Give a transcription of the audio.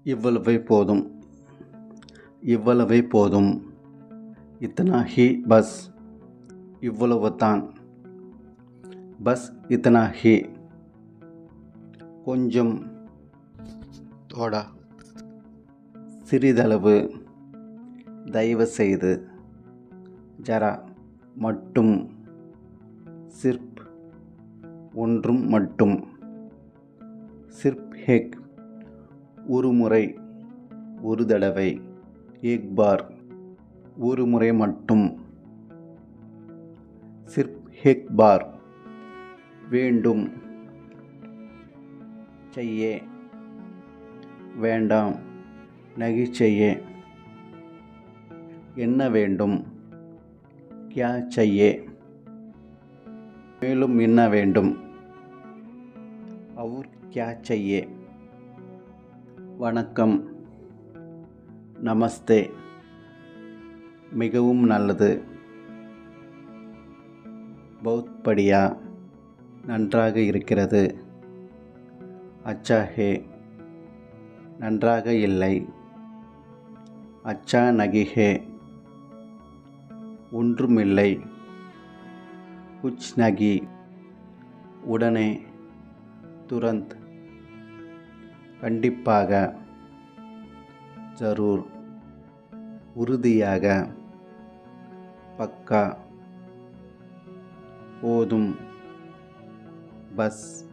இவ்வளவே போதும், இவ்வளவே போதும். இத்தனா ஹி பஸ், இவ்வளவுதான். பஸ் இத்தனா ஹி. கொஞ்சம், தோடா, சிறிதளவு, தயவு செய்து, ஜரா, மட்டும், சிர்ப், ஒன்றும் மட்டும், சிர்ப் ஹேக், ஒரு முறை, ஒரு தடவை, ஏக் பார், ஒரு முறை மட்டும், சிர்ப் ஹேக் பார், வேண்டும், செய்யே, வேண்டாம், நகி செய்யே, என்ன வேண்டும், கியா செய்யே, மேலும் என்ன வேண்டும், அவுர் கியா செய்யே. வணக்கம், நமஸ்தே, மிகவும் நல்லது, பௌத் படியா, நன்றாக இருக்கிறது, அச்சா ஹே, நன்றாக இல்லை, அச்சா நகி ஹே, ஒன்றுமில்லை, குச் நகி, உடனே, துரந்த், கண்டிப்பாக, ஜரூர், உறுதியாக, பக்கா, போதும், பஸ்.